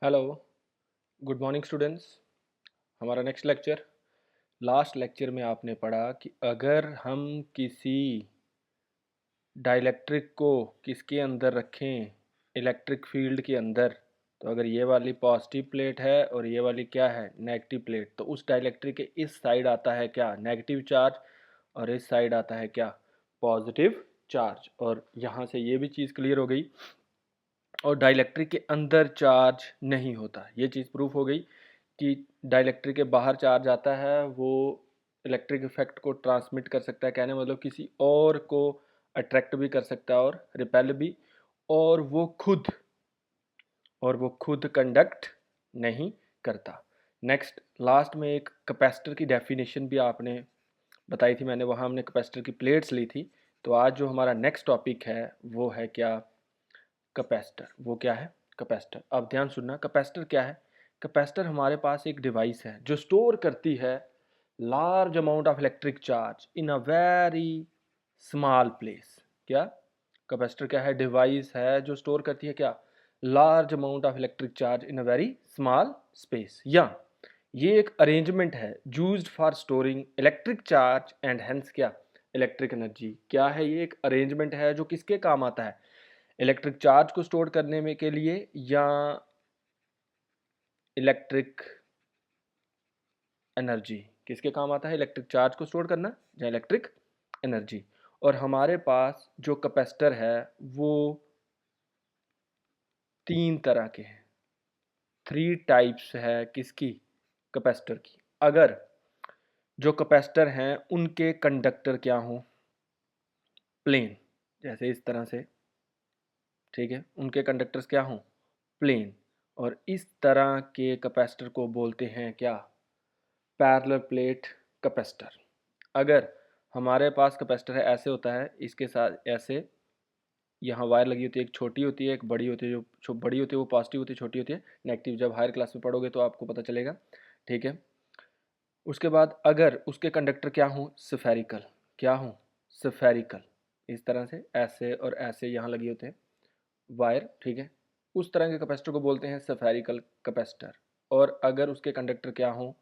Hello, good morning students. हमारा next lecture. Last lecture में आपने पढ़ा कि अगर हम किसी डाइलेक्ट्रिक को किसके अंदर रखें, इलेक्ट्रिक फील्ड के अंदर, तो अगर ये वाली पॉजिटिव प्लेट है और ये वाली क्या है, नेगेटिव प्लेट, तो उस डाइलेक्ट्रिक के इस साइड आता है क्या, नेगेटिव चार्ज, और इस साइड आता है क्या, पॉजिटिव चार्ज। और यहाँ से ये भी चीज़ क्लियर हो गई। और डाइलेक्ट्रिक के अंदर चार्ज नहीं होता, ये चीज़ प्रूफ हो गई कि डाइलेक्ट्रिक के बाहर चार्ज आता है, वो इलेक्ट्रिक इफेक्ट को ट्रांसमिट कर सकता है, कहने मतलब किसी और को अट्रैक्ट भी कर सकता है और रिपेल भी, और वो खुद कंडक्ट नहीं करता। नेक्स्ट लास्ट में एक कैपेसिटर की डेफिनेशन भी आपने बताई थी मैंने, वहाँ हमने कैपेसिटर की प्लेट्स ली थी। तो आज जो हमारा नेक्स्ट टॉपिक है वो है क्या, कैपेसिटर। वो क्या है, कैपेसिटर। अब ध्यान सुनना, कैपेसिटर क्या है। कैपेसिटर हमारे पास एक डिवाइस है जो स्टोर करती है large amount of electric charge in a very small place. क्या कैपेसिटर क्या है, डिवाइस है जो स्टोर करती है क्या, large amount of electric charge in a very small space. या ये एक अरेंजमेंट है used for storing electric charge and hence क्या, इलेक्ट्रिक एनर्जी। क्या है, ये एक अरेंजमेंट है जो किसके काम आता है, इलेक्ट्रिक चार्ज को स्टोर करने में के लिए, या इलेक्ट्रिक एनर्जी। किसके काम आता है, इलेक्ट्रिक चार्ज को स्टोर करना या इलेक्ट्रिक एनर्जी। और हमारे पास जो कैपेसिटर है वो तीन तरह के हैं, थ्री टाइप्स है किसकी, कैपेसिटर की। अगर जो कैपेसिटर हैं उनके कंडक्टर क्या हों, प्लेन, जैसे इस तरह से, ठीक है, उनके कंडक्टर्स क्या हों, प्लेन, और इस तरह के कैपेसिटर को बोलते हैं क्या, पैरेलल प्लेट कैपेसिटर। अगर हमारे पास कैपेसिटर है, ऐसे होता है, इसके साथ ऐसे यहाँ वायर लगी होती है, एक छोटी होती है एक बड़ी होती है, जो बड़ी होती है वो पॉजिटिव होती है, छोटी होती है नेगेटिव। जब हायर क्लास में पढ़ोगे तो आपको पता चलेगा, ठीक है। उसके बाद अगर उसके कंडक्टर क्या हों, स्फेरिकल, क्या हों, स्फेरिकल, इस तरह से ऐसे और ऐसे यहाँ लगे होते हैं वायर, ठीक है, उस तरह के कैपेसिटर को बोलते हैं स्फेरिकल कैपेसिटर। और अगर उसके कंडक्टर क्या हों,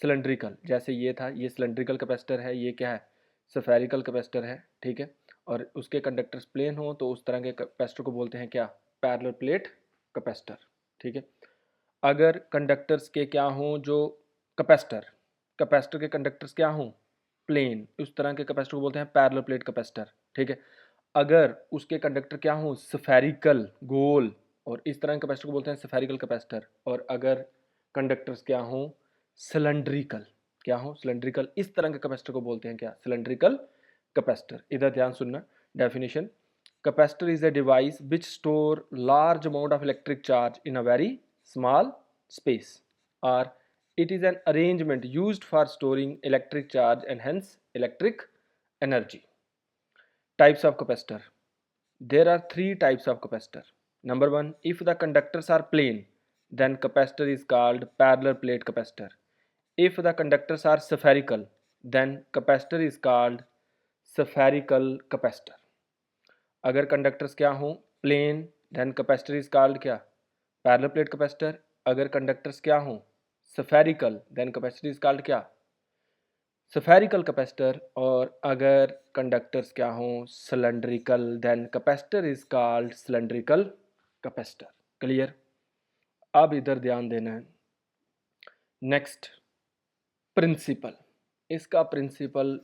सिलेंड्रिकल, जैसे ये था, ये सिलेंड्रिकल कैपेसिटर है, ये क्या है, स्फेरिकल कैपेसिटर है, ठीक है, और उसके कंडक्टर्स प्लेन हो तो उस तरह के कैपेसिटर को बोलते हैं क्या, पैरेलल प्लेट कैपेसिटर, ठीक है। अगर कंडक्टर्स के क्या हों, जो कैपेसिटर के कंडक्टर्स क्या हों, प्लेन, उस तरह के कैपेसिटर को बोलते हैं पैरेलल प्लेट कैपेसिटर, ठीक है। अगर उसके कंडक्टर क्या हों, स्फेरिकल, गोल, और इस तरह के कैपेसिटर को बोलते हैं स्फेरिकल कैपेसिटर। और अगर कंडक्टर्स क्या हों, सिलेंड्रिकल, क्या हों, सिलेंड्रिकल, इस तरह के कैपेसिटर को बोलते हैं क्या, सिलेंड्रिकल कैपेसिटर। इधर ध्यान सुनना, definition, capacitor is a device which store large amount of electric charge in a very small space, or it is an arrangement used for storing electric charge and hence electric energy. Types of capacitor. There are three types of capacitor. Number one, if the conductors are plane, then capacitor is called parallel plate capacitor. If the conductors are spherical, then capacitor is called spherical capacitor. अगर conductors क्या हों, plane, then capacitor is called क्या, parallel plate capacitor. अगर conductors क्या हों, spherical, then capacitor is called क्या, spherical capacitor. और अगर कंडक्टर्स क्या हों, cylindrical, then capacitor is called cylindrical capacitor. Clear. अब इधर ध्यान देना है, नेक्स्ट प्रिंसिपल, इसका प्रिंसिपल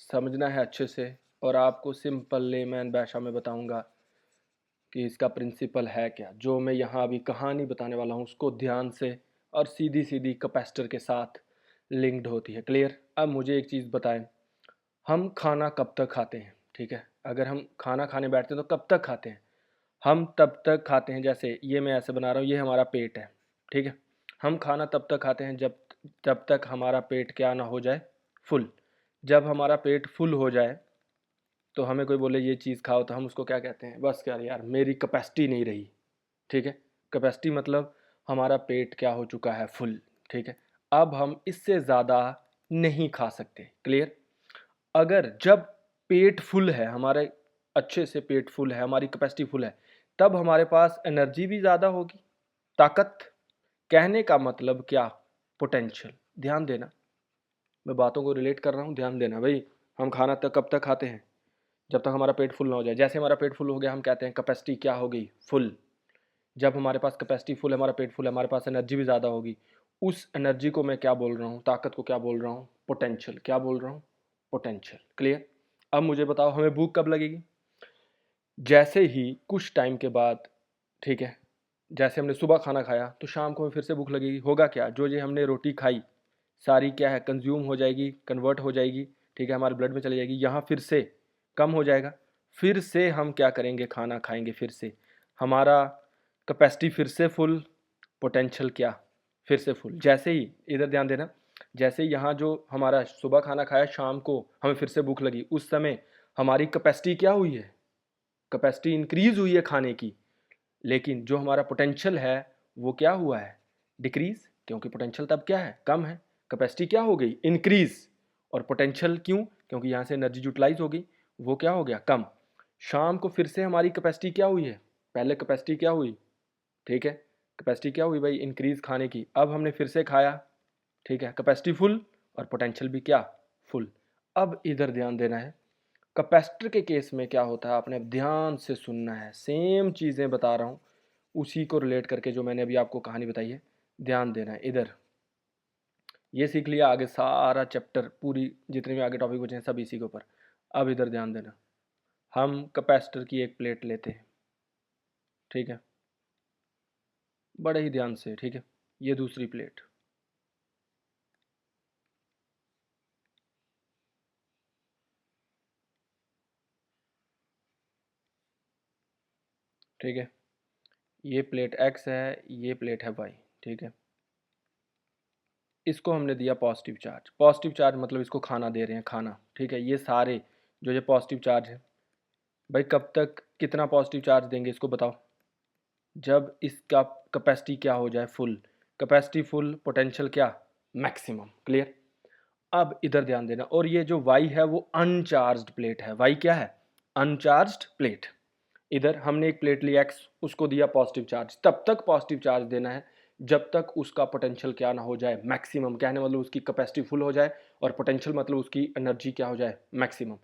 समझना है अच्छे से, और आपको सिंपल लेमैन भाषा में बताऊंगा कि इसका प्रिंसिपल है क्या। जो मैं यहाँ अभी कहानी बताने वाला हूँ उसको ध्यान से और सीधी सीधी कैपेसिटर के साथ लिंक्ड होती है। क्लियर। अब मुझे एक चीज़ बताएं, हम खाना कब तक खाते हैं, ठीक है, अगर हम खाना खाने बैठते हैं तो कब तक खाते हैं, हम तब तक खाते हैं, जैसे ये मैं ऐसे बना रहा हूँ, ये हमारा पेट है, ठीक है, हम खाना तब तक खाते हैं जब तक हमारा पेट क्या ना हो जाए, फुल। जब हमारा पेट फुल हो जाए तो हमें कोई बोले ये चीज़ खाओ, तो हम उसको क्या कहते हैं, बस क्या यार मेरी कैपेसिटी नहीं रही, ठीक है। कैपेसिटी मतलब हमारा पेट क्या हो चुका है, फुल, ठीक है, अब हम इससे ज़्यादा नहीं खा सकते। क्लियर। अगर जब पेट फुल है, हमारे अच्छे से पेट फुल है, हमारी कैपेसिटी फुल है, तब हमारे पास एनर्जी भी ज़्यादा होगी, ताकत, कहने का मतलब क्या, पोटेंशियल। ध्यान देना, मैं बातों को रिलेट कर रहा हूँ, ध्यान देना भाई। हम खाना तक कब तक खाते हैं, जब तक हमारा पेट फुल ना हो जाए। जैसे हमारा पेट फुल हो गया हम कहते हैं कैपेसिटी क्या हो गई, फुल। जब हमारे पास कैपेसिटी फुल है, हमारा पेट फुल है, हमारे पास एनर्जी भी ज़्यादा होगी। उस एनर्जी को मैं क्या बोल रहा हूँ, ताकत को क्या बोल रहा हूँ, पोटेंशियल। क्या बोल रहा हूँ, पोटेंशियल। क्लियर। अब मुझे बताओ हमें भूख कब लगेगी, जैसे ही कुछ टाइम के बाद, ठीक है, जैसे हमने सुबह खाना खाया तो शाम को हमें फिर से भूख लगेगी। होगा क्या, जो ये हमने रोटी खाई सारी क्या है, कंज्यूम हो जाएगी, कन्वर्ट हो जाएगी, ठीक है, हमारे ब्लड में चली जाएगी, यहाँ फिर से कम हो जाएगा। फिर से हम क्या करेंगे, खाना खाएंगे, फिर से हमारा कैपेसिटी फिर से फुल, पोटेंशियल क्या, फिर से फुल। जैसे ही, इधर ध्यान देना, जैसे यहाँ जो हमारा सुबह खाना खाया, शाम को हमें फिर से भूख लगी, उस समय हमारी कैपेसिटी क्या हुई है, कैपेसिटी इंक्रीज हुई है खाने की। लेकिन जो हमारा पोटेंशियल है वो क्या हुआ है, डिक्रीज, क्योंकि पोटेंशियल तब क्या है, कम है। कैपेसिटी क्या हो गई, इंक्रीज। और पोटेंशियल क्यों, क्योंकि यहाँ से एनर्जी यूटिलाइज हो गई, वो क्या हो गया, कम। शाम को फिर से हमारी कैपेसिटी क्या हुई है, पहले कैपेसिटी क्या हुई, ठीक है, कैपेसिटी क्या हुई भाई, इंक्रीज खाने की। अब हमने फिर से खाया, ठीक है, कैपेसिटी फुल और पोटेंशियल भी क्या, फुल। अब इधर ध्यान देना है, कैपेसिटर के केस में क्या होता है, आपने ध्यान से सुनना है, सेम चीज़ें बता रहा हूँ उसी को रिलेट करके जो मैंने अभी आपको कहानी बताई है, ध्यान देना है इधर। ये सीख लिया, आगे सारा चैप्टर, पूरी जितने भी आगे टॉपिक बचे हैं सब इसी के ऊपर। अब इधर ध्यान देना, हम कैपेसिटर की एक प्लेट लेते हैं, ठीक है, बड़े ही ध्यान से, ठीक है, ये दूसरी प्लेट, ठीक है, ये प्लेट एक्स है, ये प्लेट है वाई, ठीक है। इसको हमने दिया पॉजिटिव चार्ज, पॉजिटिव चार्ज मतलब इसको खाना दे रहे हैं, खाना, ठीक है। ये सारे जो ये पॉजिटिव चार्ज है भाई, कब तक कितना पॉजिटिव चार्ज देंगे इसको बताओ, जब इसका कैपेसिटी क्या हो जाए, फुल। कैपेसिटी फुल, पोटेंशियल क्या, मैक्सिमम। क्लियर। अब इधर ध्यान देना, और ये जो वाई है वो अनचार्ज्ड प्लेट है, वाई क्या है, अनचार्ज्ड प्लेट। इधर हमने एक प्लेट ली एक्स, उसको दिया पॉजिटिव चार्ज, तब तक पॉजिटिव चार्ज देना है जब तक उसका पोटेंशियल क्या ना हो जाए, मैक्सिमम। कहने मतलब उसकी कैपेसिटी फुल हो जाए और पोटेंशियल मतलब उसकी एनर्जी क्या हो जाए, मैक्सिमम।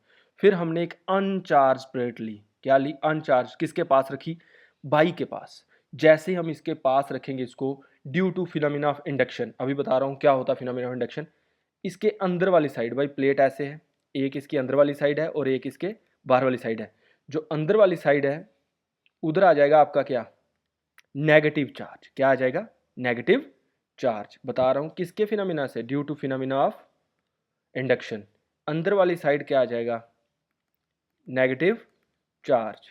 फिर हमने एक अनचार्ज प्लेट ली, क्या ली, अनचार्ज, किसके पास रखी, बाई के पास। जैसे हम इसके पास रखेंगे इसको, due to phenomena of induction, अभी बता रहा हूँ क्या होता है फिनोमिना ऑफ इंडक्शन। इसके अंदर वाली साइड, भाई प्लेट ऐसे है, एक इसकी अंदर वाली साइड है और एक इसके बाहर वाली साइड है। जो अंदर वाली साइड है उधर आ जाएगा आपका क्या, नेगेटिव चार्ज। क्या आ जाएगा, नेगेटिव चार्ज। बता रहा हूं किसके फिनोमिना से, due to phenomena of induction. अंदर वाली साइड क्या आ जाएगा, नेगेटिव चार्ज।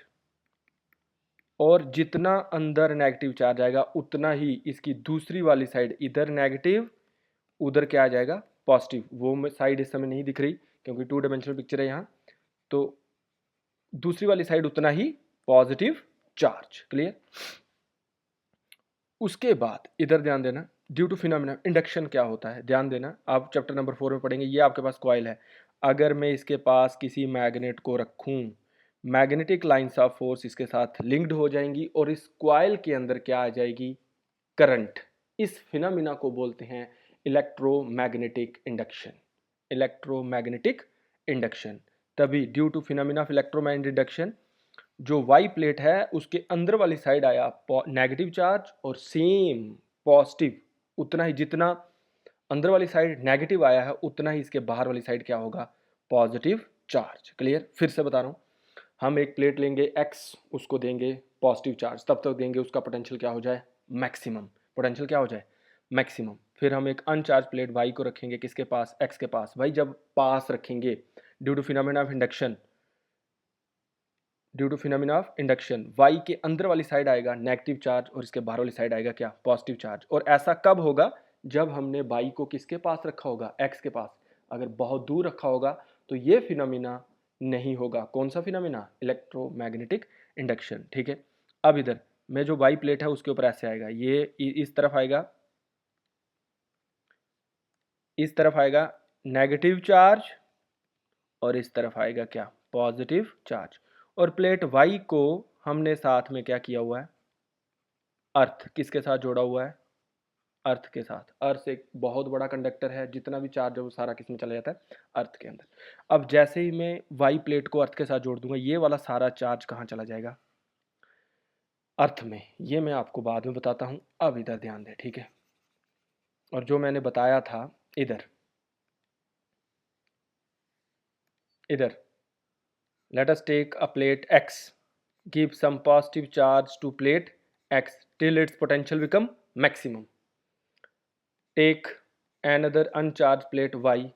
और जितना अंदर नेगेटिव चार्ज आएगा उतना ही इसकी दूसरी वाली साइड, इधर नेगेटिव उधर क्या आ जाएगा, पॉजिटिव। वो साइड इस समय नहीं दिख रही क्योंकि टू डायमेंशनल पिक्चर है यहाँ, तो दूसरी वाली साइड उतना ही पॉजिटिव चार्ज। क्लियर। उसके बाद इधर ध्यान देना, ड्यू टू फिनोमिना इंडक्शन क्या होता है, ध्यान देना, आप चैप्टर नंबर 4 में पढ़ेंगे। ये आपके पास कॉइल है, अगर मैं इसके पास किसी मैग्नेट को रखूं, मैग्नेटिक लाइंस ऑफ फोर्स इसके साथ लिंक्ड हो जाएंगी और इस कॉइल के अंदर क्या आ जाएगी, करंट। इस फिनोमिना को बोलते हैं इलेक्ट्रोमैग्नेटिक इंडक्शन, इलेक्ट्रोमैग्नेटिक इंडक्शन। तभी due to phenomena of electromagnetic induction, जो वाई प्लेट है उसके अंदर वाली साइड आया नेगेटिव चार्ज और सेम पॉजिटिव, उतना ही जितना अंदर वाली साइड नेगेटिव आया है उतना ही इसके बाहर वाली साइड क्या होगा, पॉजिटिव चार्ज। क्लियर। फिर से बता रहा हूँ, हम एक प्लेट लेंगे एक्स, उसको देंगे पॉजिटिव चार्ज, तब तक देंगे उसका पोटेंशियल क्या हो जाए, मैक्सिमम। पोटेंशियल क्या हो जाए, मैक्सिमम। फिर हम एक अनचार्ज प्लेट वाई को रखेंगे किसके पास, एक्स के पास। भाई जब पास रखेंगे, due to phenomena of induction, due to phenomena of induction, Y के अंदर वाली साइड आएगा नेगेटिव चार्ज और इसके बाहर वाली साइड आएगा क्या, पॉजिटिव चार्ज। और ऐसा कब होगा, जब हमने वाई को किसके पास रखा होगा, एक्स के पास। अगर बहुत दूर रखा होगा तो ये फिनोमिना नहीं होगा। कौन सा फिनोमिना, इलेक्ट्रोमैग्नेटिक इंडक्शन। ठीक है। अब इधर में जो वाई प्लेट है उसके ऊपर ऐसे आएगा, ये इस तरफ आएगा, इस तरफ आएगा नेगेटिव चार्ज और इस तरफ आएगा क्या, पॉजिटिव चार्ज। और प्लेट वाई को हमने साथ में क्या किया हुआ है, अर्थ किसके साथ जोड़ा हुआ है? अर्थ के साथ। अर्थ एक बहुत बड़ा कंडक्टर है, जितना भी चार्ज है वो सारा किस में चला जाता है? अर्थ के अंदर। अब जैसे ही मैं वाई प्लेट को अर्थ के साथ जोड़ दूंगा, ये वाला सारा चार्ज कहाँ चला जाएगा? अर्थ में। ये मैं आपको बाद में बताता हूँ, अब इधर ध्यान दें, ठीक है? और जो मैंने बताया था इधर let us take a plate X, give some positive charge to plate X till its potential become maximum. Take another uncharged plate Y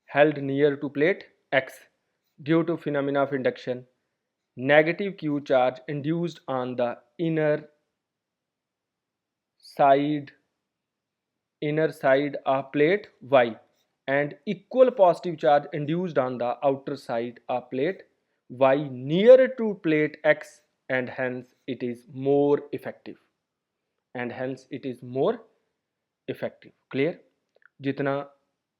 held near to plate X. Due to phenomena of induction, negative Q charge induced on the inner side of plate Y and equal positive charge induced on the outer side of plate Y nearer to plate X, and hence it is more effective. Clear? जितना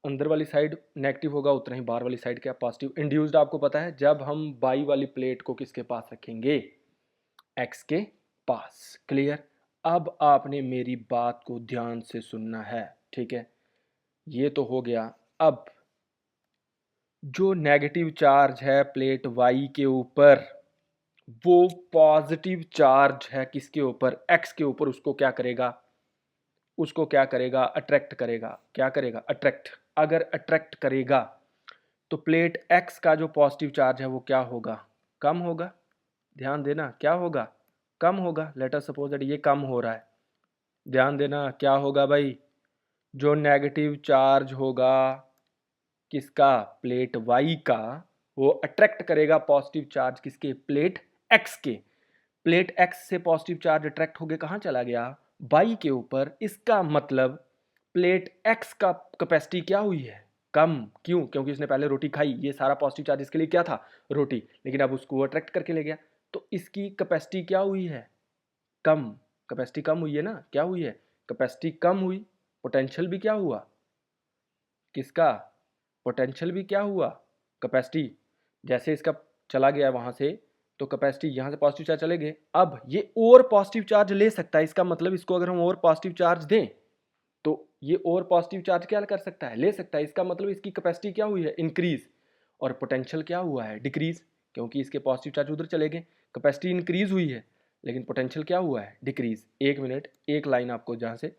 अंदर वाली side negative होगा उतना ही बाहर वाली side क्या? Positive. Induced आपको पता है, जब हम बाई वाली प्लेट को किसके पास रखेंगे? एक्स के पास। क्लियर? अब आपने मेरी बात को ध्यान से सुनना है, ठीक है? ये तो हो गया। अब जो नेगेटिव चार्ज है प्लेट वाई के ऊपर, वो पॉजिटिव चार्ज है किसके ऊपर? एक्स के ऊपर। उसको क्या करेगा? अट्रैक्ट करेगा। क्या करेगा? अट्रैक्ट। अगर अट्रैक्ट करेगा तो प्लेट एक्स का जो पॉजिटिव चार्ज है वो क्या होगा? कम होगा। ध्यान देना, क्या होगा? कम होगा। लेट अस सपोज दैट ये कम हो रहा है। ध्यान देना, क्या होगा भाई? जो नेगेटिव चार्ज होगा किसका? प्लेट वाई का, वो अट्रैक्ट करेगा पॉजिटिव चार्ज किसके? प्लेट एक्स के। प्लेट एक्स से पॉजिटिव चार्ज अट्रैक्ट होके कहाँ चला गया? वाई के ऊपर। इसका मतलब प्लेट एक्स का कैपेसिटी क्या हुई है? कम। क्यों? क्योंकि उसने पहले रोटी खाई। ये सारा पॉजिटिव चार्ज इसके लिए क्या था? रोटी। लेकिन अब उसको अट्रैक्ट करके ले गया, तो इसकी कैपेसिटी क्या हुई है? कम। कैपेसिटी कम हुई है ना? क्या हुई है? कैपेसिटी कम हुई। पोटेंशियल भी क्या हुआ? किसका? पोटेंशियल भी क्या हुआ? कैपेसिटी। जैसे इसका चला गया वहाँ से, तो कैपेसिटी यहाँ से पॉजिटिव चार्ज चले गए। अब ये और पॉजिटिव चार्ज ले सकता है। इसका मतलब इसको अगर हम और पॉजिटिव चार्ज दें तो ये और पॉजिटिव चार्ज क्या कर सकता है? ले सकता है। इसका मतलब इसकी कैपेसिटी क्या हुई है? इंक्रीज। और पोटेंशियल क्या हुआ है? डिक्रीज, क्योंकि इसके पॉजिटिव चार्ज उधर चले गए। कैपेसिटी इंक्रीज हुई है लेकिन पोटेंशियल क्या हुआ है? डिक्रीज। एक मिनट, एक लाइन आपको जहाँ से,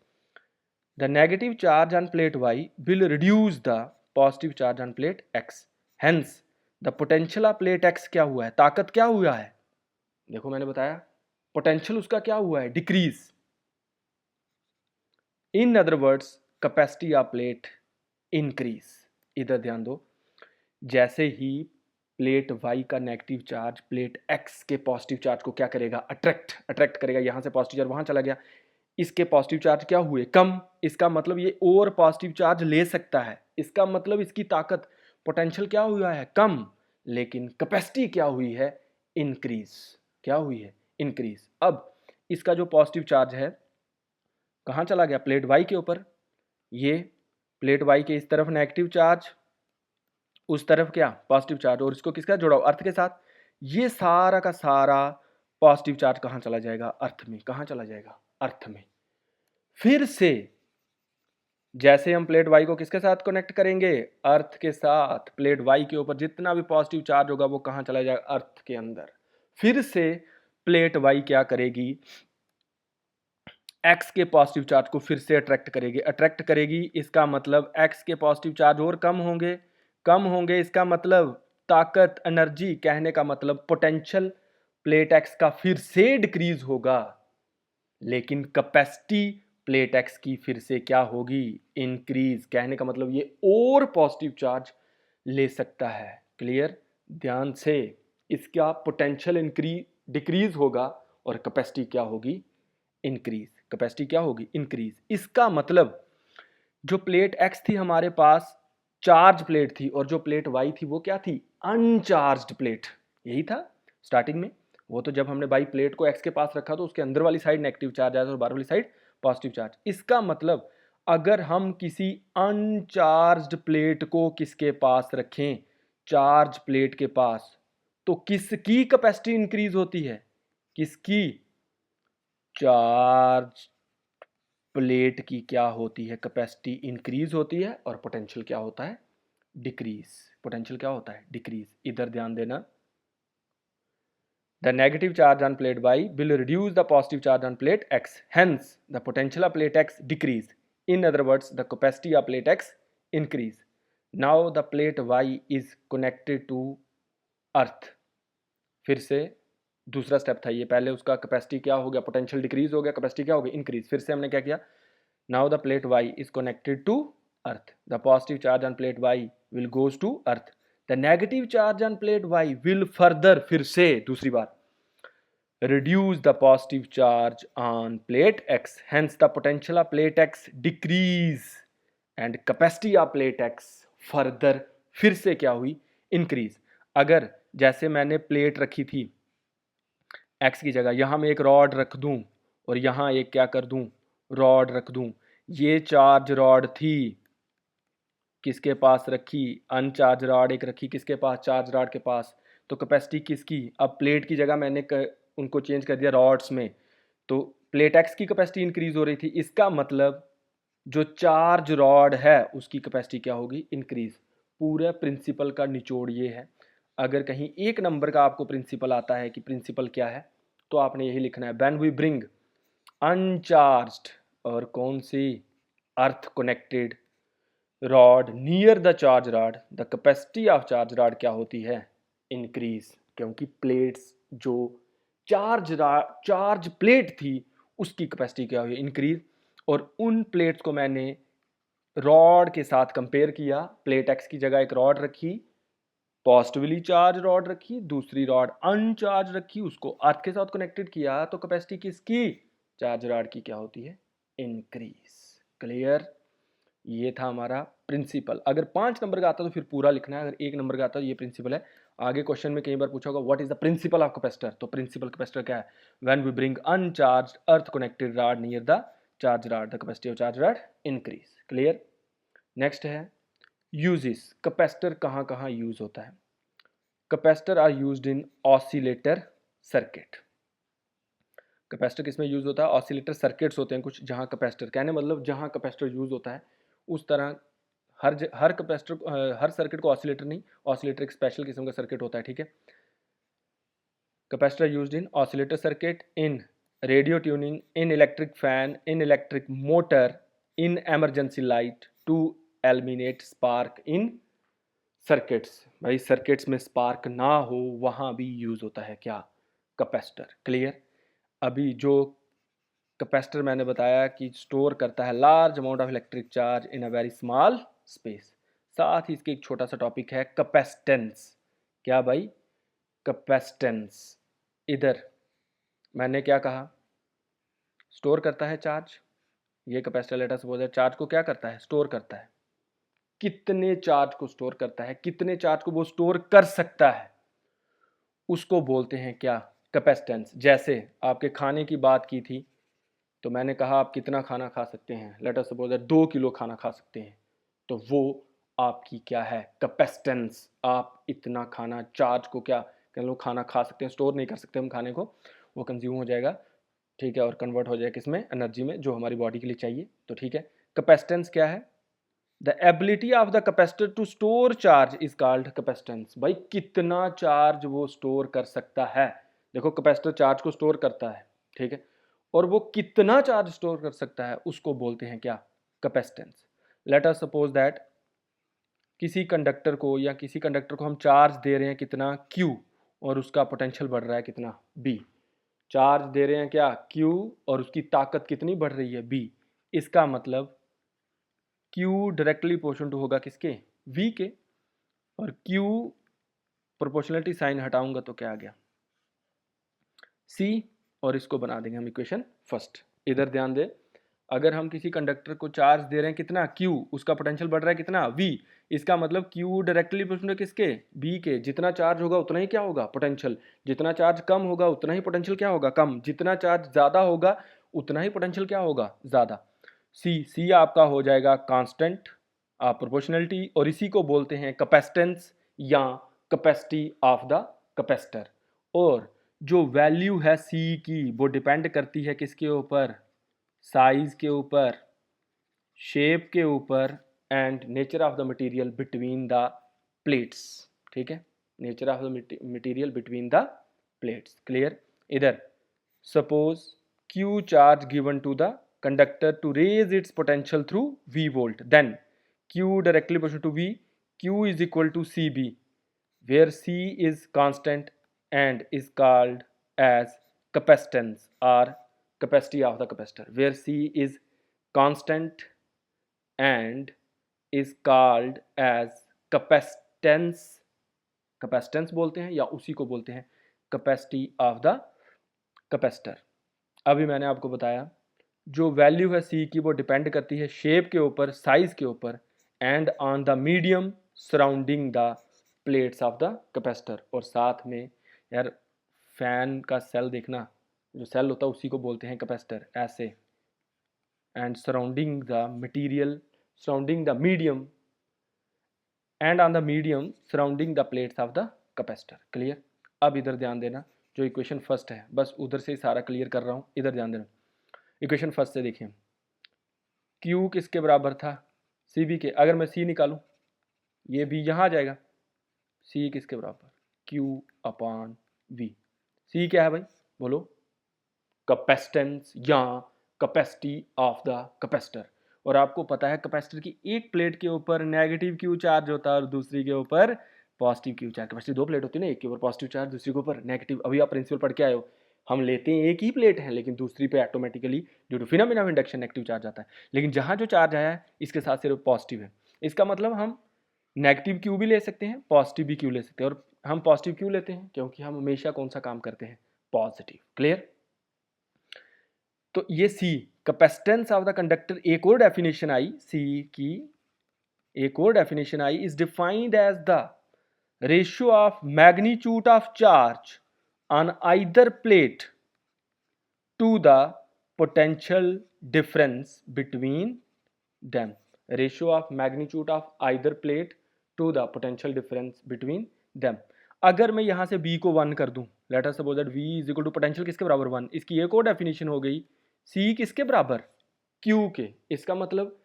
the negative charge on plate Y will reduce the positive charge on plate X, hence the potential of plate X क्या हुआ है? ताकत क्या हुआ है? देखो मैंने बताया, पोटेंशियल उसका क्या हुआ है? Decrease. In other words capacity of plate increase. इधर ध्यान दो, जैसे ही प्लेट वाई का नेगेटिव चार्ज प्लेट एक्स के पॉजिटिव चार्ज को क्या करेगा? अट्रैक्ट करेगा। यहाँ से पॉजिटिव चार्ज वहाँ चला गया, इसके पॉजिटिव चार्ज क्या हुए? कम। इसका मतलब ये और पॉजिटिव चार्ज ले सकता है। इसका मतलब इसकी ताकत, पोटेंशियल क्या हुआ है? कम। लेकिन कैपेसिटी क्या हुई है? इंक्रीज। क्या हुई है? इंक्रीज। अब इसका जो पॉजिटिव चार्ज है कहाँ चला गया? प्लेट वाई के ऊपर। ये प्लेट वाई के इस तरफ नेगेटिव चार्ज, उस तरफ क्या? Positive charge. और इसको किसका जोड़ा? अर्थ के साथ। ये सारा का सारा पॉजिटिव चार्ज कहाँ चला जाएगा? अर्थ में। कहाँ चला जाएगा? अर्थ में। फिर से जैसे हम प्लेट वाई को किसके साथ कनेक्ट करेंगे? अर्थ के साथ। प्लेट वाई के ऊपर जितना भी पॉजिटिव चार्ज होगा वो कहाँ चला जाएगा? अर्थ के अंदर। फिर से प्लेट वाई क्या करेगी? एक्स के पॉजिटिव चार्ज को फिर से अट्रैक्ट करेगी। इसका मतलब एक्स के पॉजिटिव चार्ज और कम होंगे। इसका मतलब ताकत, एनर्जी, कहने का मतलब पोटेंशियल प्लेट एक्स का फिर से डिक्रीज होगा, लेकिन कैपेसिटी प्लेट एक्स की फिर से क्या होगी? इंक्रीज। कहने का मतलब ये और पॉजिटिव चार्ज ले सकता है। क्लियर? ध्यान से, इसका पोटेंशियल डिक्रीज होगा और कैपेसिटी क्या होगी? इंक्रीज। कैपेसिटी क्या होगी? इंक्रीज। इसका मतलब जो प्लेट एक्स थी हमारे पास चार्ज प्लेट थी, और जो प्लेट वाई थी वो क्या थी? Uncharged plate. यही था स्टार्टिंग में। वो तो जब हमने बाई प्लेट को एक्स के पास रखा तो उसके अंदर वाली साइड नेगेटिव चार्ज आया था और बाहर वाली साइड पॉजिटिव चार्ज। इसका मतलब अगर हम किसी अनचार्ज्ड प्लेट को किसके पास रखें? चार्ज प्लेट के पास, तो किसकी कैपेसिटी इंक्रीज होती है? किसकी? चार्ज प्लेट की क्या होती है, कैपेसिटी इंक्रीज होती है और पोटेंशियल क्या होता है, डिक्रीज। पोटेंशियल क्या होता है, डिक्रीज। इधर ध्यान देना, the negative charge on plate y will reduce the positive charge on plate x, hence the potential of plate x decrease. In other words, the capacity of plate x increase. Now the plate y is connected to earth. फिर से दूसरा step था ये, पहले उसका capacity क्या हो गया, पोटेंशियल डिक्रीज हो गया, कैपेसिटी क्या हो गई, इंक्रीज। फिर से हमने क्या किया, now the plate y is connected to earth, the positive charge on plate y will goes to earth, the negative charge on plate y will further, फिर से दूसरी बार, reduce the positive charge on plate x, hence the potential of plate x decrease and capacity of plate x further फिर से क्या हुई, increase। अगर जैसे मैंने प्लेट रखी थी x की जगह, यहाँ मैं एक रॉड रख दूं और यहाँ एक क्या कर दूं, रॉड रख दूं, ये चार्ज रॉड थी, किसके पास रखी, अनचार्ज रॉड एक रखी किसके पास, चार्ज रॉड के पास, तो कैपेसिटी किसकी, अब प्लेट की जगह मैंने उनको चेंज कर दिया रॉड्स में, तो प्लेट एक्स की कैपेसिटी इंक्रीज हो रही थी, इसका मतलब जो चार्ज रॉड है उसकी कैपेसिटी क्या होगी, इंक्रीज। पूरे प्रिंसिपल का निचोड़ ये है। अगर कहीं एक नंबर का आपको प्रिंसिपल आता है कि प्रिंसिपल क्या है, तो आपने यही लिखना है, व्हेन वी ब्रिंग अनचार्ज्ड और कौन सी, earth connected rod near the charge rod, the capacity of charge rod क्या होती है, इंक्रीज। क्योंकि प्लेट्स जो चार्ज प्लेट थी उसकी कैपेसिटी क्या हुई, इंक्रीज। और उन प्लेट्स को मैंने रॉड के साथ कंपेयर किया, प्लेट एक्स की जगह एक रॉड रखी, पॉजिटिवली चार्ज रॉड रखी, दूसरी रॉड अनचार्ज रखी, उसको अर्थ के साथ कनेक्टेड किया, तो कैपेसिटी किसकी, चार्ज रॉड की क्या होती है, इंक्रीज। क्लियर, ये था हमारा प्रिंसिपल। अगर 5 नंबर का आता तो फिर पूरा लिखना है, अगर 1 नंबर का आता तो ये प्रिंसिपल है। आगे क्वेश्चन में कई बार पूछा होगा what is the principle of capacitor, तो प्रिंसिपल कैपेसिटर क्या है, when we bring uncharged earth connected rod near the charge rod, the capacity of charge rod increase. Clear. Next है यूजेस, कैपेसिटर कहाँ कहाँ यूज होता है। Capacitor are used in oscillator circuit. Capacitor किसमें use होता है, ऑसिलेटर सर्किट्स होते हैं कुछ, जहाँ कैपेसिटर, कहने मतलब जहाँ कैपेसिटर यूज होता है उस तरह हर कैपेसिटर, हर सर्किट को ऑसिलेटर नहीं, ऑसिलेटर एक स्पेशल किस्म का सर्किट होता है, ठीक है। Capacitor used in oscillator circuit, in radio tuning, in electric fan, in electric motor, in emergency light, to eliminate spark in circuits. भाई सर्किट्स में स्पार्क ना हो वहाँ भी यूज होता है क्या, कैपेसिटर। क्लियर। अभी जो कैपेसिटर मैंने बताया कि स्टोर करता है large amount of electric charge in a very small space. साथ ही इसके एक छोटा सा टॉपिक है कैपेसिटेंस। क्या भाई, कैपेसिटेंस। इधर मैंने क्या कहा, स्टोर करता है चार्ज, ये कैपेसिटर लेटर सपोज है, चार्ज को क्या करता है, स्टोर करता है। कितने चार्ज को स्टोर करता है, कितने चार्ज को वो स्टोर कर सकता है, उसको बोलते हैं क्या, कैपेसिटेंस। जैसे आपके खाने की बात की थी, तो मैंने कहा आप कितना खाना खा सकते हैं, लेट अस सपोज 2 किलो खाना खा सकते हैं, तो वो आपकी क्या है, कैपेसिटेंस। आप इतना खाना, चार्ज को क्या कह लो, खाना खा सकते हैं, स्टोर नहीं कर सकते हम खाने को, वो कंज्यूम हो जाएगा, ठीक है, और कन्वर्ट हो जाएगा किसमें, एनर्जी में, जो हमारी बॉडी के लिए चाहिए। तो ठीक है, कैपेसिटेंस क्या है, the ability of the capacitor to store charge is called capacitance. भाई कितना चार्ज वो स्टोर कर सकता है। देखो कैपेसिटर चार्ज को स्टोर करता है, ठीक है, और वो कितना चार्ज स्टोर कर सकता है उसको बोलते हैं क्या, capacitance. Late us suppose that किसी कंडक्टर को, या किसी कंडक्टर को हम चार्ज दे रहे हैं कितना, Q, और उसका पोटेंशियल बढ़ रहा है कितना, B। चार्ज दे रहे हैं क्या, Q, और उसकी ताकत कितनी बढ़ रही है, B। इसका मतलब Q डायरेक्टली प्रोपोर्शनल टू होगा किसके, V के, और Q प्रोपोर्शनलिटी साइन हटाऊंगा तो क्या आ गया, C, और इसको बना देंगे हम इक्वेशन फर्स्ट। इधर ध्यान दे, अगर हम किसी कंडक्टर को चार्ज दे रहे हैं कितना, Q, उसका पोटेंशियल बढ़ रहा है कितना, V। इसका मतलब Q डायरेक्टली प्रोपोर्शनल किसके, B के। जितना चार्ज होगा उतना ही क्या होगा, पोटेंशियल। जितना चार्ज कम होगा उतना ही पोटेंशियल क्या होगा, कम। जितना चार्ज ज़्यादा होगा उतना ही पोटेंशियल क्या होगा, ज़्यादा। C आपका हो जाएगा कांस्टेंट प्रोपोर्शनलिटी, और इसी को बोलते हैं कैपेसिटेंस या कैपेसिटी ऑफ द कैपेसिटर। और जो वैल्यू है सी की वो डिपेंड करती है किसके ऊपर, साइज के ऊपर, शेप के ऊपर and nature of the material between the plates. ठीक है, nature of the material between the plates. Clear. इधर suppose Q charge given to the conductor to raise its potential through V volt, then Q directly proportional to V, Q is equal to CB, where C is constant and is called as capacitance or capacity of the capacitor, where C is constant and is called as capacitance, capacitance बोलते हैं या उसी को बोलते हैं capacity of the capacitor। अभी मैंने आपको बताया जो वैल्यू है सी की वो डिपेंड करती है शेप के ऊपर, साइज के ऊपर and on the medium surrounding the plates of the capacitor. और साथ में यार फैन का सेल देखना, जो सेल होता है उसी को बोलते हैं कैपेसिटर, ऐसे। And surrounding the material, surrounding the medium and on the medium surrounding the plates of the capacitor. Clear. अब इधर ध्यान देना, जो इक्वेशन फर्स्ट है बस उधर से ही सारा क्लियर कर रहा हूँ, इधर ध्यान देना। इक्वेशन फर्स्ट से देखिए, Q किसके बराबर था, सी बी के। अगर मैं C निकालूं ये B यहाँ आ जाएगा। C किसके बराबर, Q अपॉन V। C क्या है भाई बोलो, कैपेसिटेंस या कैपेसिटी ऑफ द कैपेसिटर। और आपको पता है कैपेसिटर की एक प्लेट के ऊपर नेगेटिव Q चार्ज होता है और दूसरी के ऊपर पॉजिटिव Q चार्ज। कैपेसिटी दो प्लेट होती है ना, एक के ऊपर पॉजिटिव चार्ज दूसरी के ऊपर नेगेटिव। अभी आप प्रिंसिपल पढ़ के आए हो, हम लेते हैं एक ही प्लेट है लेकिन दूसरी पे automatically due to phenomena of induction negative charge आता है। लेकिन जहाँ जो चार्ज आया है इसके साथ सिर्फ पॉजिटिव है। इसका मतलब हम नेगेटिव क्यू भी ले सकते हैं, पॉजिटिव भी क्यू ले सकते हैं। और हम पॉजिटिव क्यू लेते हैं क्योंकि हम हमेशा कौन सा काम करते हैं, पॉजिटिव। क्लियर। तो ये C capacitance of the conductor, एक और डेफिनेशन आई सी की, एक और डेफिनेशन आई, is defined as the ratio of magnitude of charge on either plate to the potential difference between them, ratio of magnitude of either plate to the potential difference between them। अगर मैं यहां से B को 1 कर दूं, let us suppose that V is equal to potential किसके बराबर 1, इसकी एक और डेफिनेशन हो गई C किसके बराबर, Q के। इसका मतलब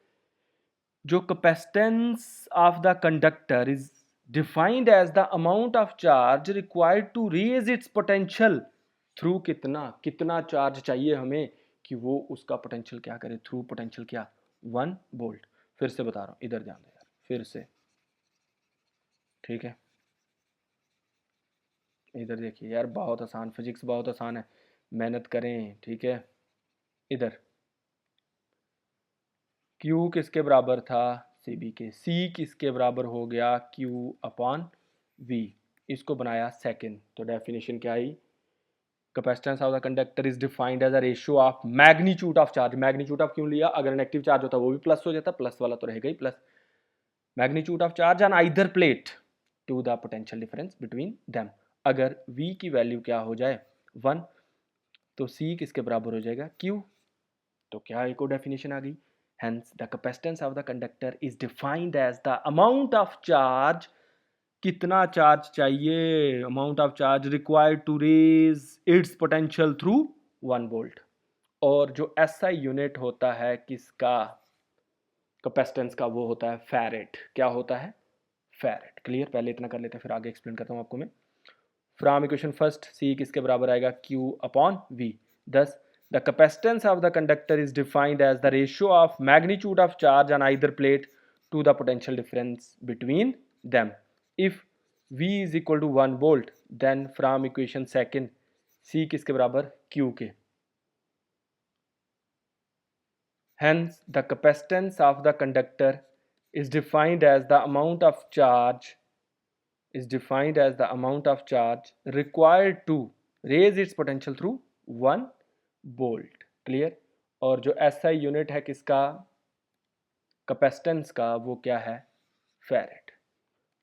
जो capacitance of the conductor is defined as the amount of charge required to raise its potential through कितना चार्ज चाहिए हमें कि वो उसका पोटेंशियल क्या करे, थ्रू पोटेंशियल क्या, 1 वोल्ट। फिर से बता रहा हूँ, इधर ध्यान दो यार, फिर से। ठीक है, इधर देखिए यार, बहुत आसान, फिजिक्स बहुत आसान है, मेहनत करें। ठीक है, इधर Q किसके बराबर था, CB के। C किसके बराबर हो गया, Q अपॉन V। इसको बनाया सेकंड, तो डेफिनेशन क्या आई, capacitance of the conductor is defined as a ratio of magnitude of charge. Magnitude of क्यों लिया, अगर नेगेटिव चार्ज होता वो भी प्लस हो जाता, प्लस वाला तो रहेगा ही plus. Magnitude of charge on either plate to the potential difference between them. अगर V की वैल्यू क्या हो जाए 1, तो C किसके बराबर हो जाएगा, Q। तो क्या एक और डेफिनेशन आ गई, hence the capacitance of the conductor is defined as the amount of charge, कितना चार्ज चाहिए, amount of charge required to raise its potential through 1 volt. और जो एसआई यूनिट होता है किसका, कैपेसिटेंस का, वो होता है फैरेड। क्या होता है, फैरेड। क्लियर। पहले इतना कर लेते हैं फिर आगे एक्सप्लेन करता हूँ आपको मैं। फ्रॉम इक्वेशन फर्स्ट सी किसके बराबर आएगा, Q अपॉन V। दस the capacitance of the conductor is defined as the ratio of magnitude of charge on either plate to the potential difference between them। If V is equal to 1 volt, then from equation second C किसके बराबर, Q के। Hence the capacitance of the conductor is defined as the amount of charge required to raise its potential through 1 volt. Clear. और जो SI unit है किसका, capacitance का, वो क्या है, फैरेड।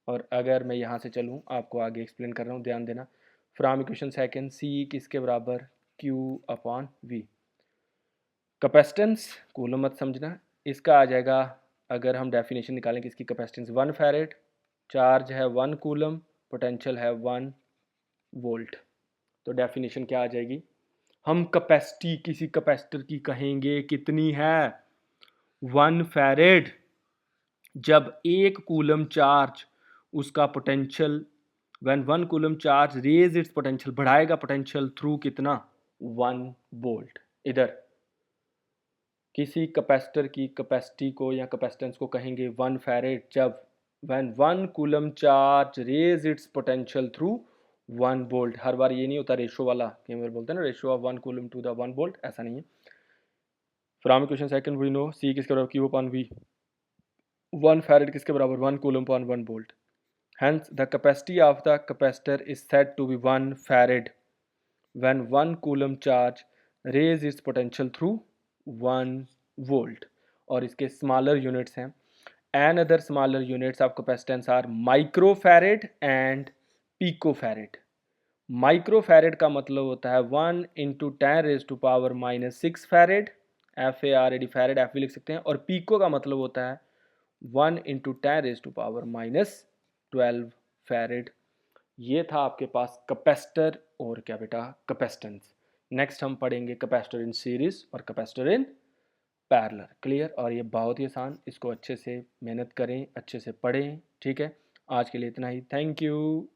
और अगर मैं यहाँ से चलूँ, आपको आगे एक्सप्लेन कर रहा हूँ, ध्यान देना। फ्रॉम इक्वेशन सेकंड सी किसके बराबर, Q upon V। Capacitance coulomb मत समझना, इसका आ जाएगा, अगर हम डेफिनेशन निकालें कि इसकी कैपेसिटेंस 1 फैरेड, चार्ज है 1 कूलम, पोटेंशियल है 1 वोल्ट। तो डेफिनेशन क्या आ जाएगी, हम कैपेसिटी किसी कैपेसिटर की कहेंगे कितनी है 1 फैरेड, जब 1 कूलम चार्ज उसका potential, when 1 coulomb charge raise its potential, बढ़ाएगा पोटेंशियल थ्रू कितना 1 वोल्ट। इधर किसी कैपेसिटर की कैपेसिटी को या कैपेसिटेंस को कहेंगे 1 फैरेड जब when 1 coulomb charge raise its potential through 1 volt. हर बार ये नहीं होता रेशो वाला, कई बार बोलते हैं ना ratio of 1 coulomb to the 1 volt, ऐसा नहीं है। From question second we know c किसके बराबर क्यू अपॉन वी, 1 फैरेड किसके बराबर 1 coulomb upon 1 volt. Hence, the capacity of the capacitor is said to be 1 farad when 1 coulomb charge raise its potential through 1 volt. और इसके smaller units हैं. Another smaller units of capacitance are microfarad and picofarad. Microfarad का मतलब होता है 1 into 10 raised to power minus 6 farad, FARAD, farad F भी लिख सकते हैं, और pico का मतलब होता है 1 into 10 raised to power minus 12 farad. ये था आपके पास कैपेसिटर और क्या बेटा कैपेसिटेंस। नेक्स्ट हम पढ़ेंगे कैपेसिटर इन सीरीज और कैपेसिटर इन पैरेलल। क्लियर? और ये बहुत ही आसान, इसको अच्छे से मेहनत करें, अच्छे से पढ़ें। ठीक है, आज के लिए इतना ही। Thank you.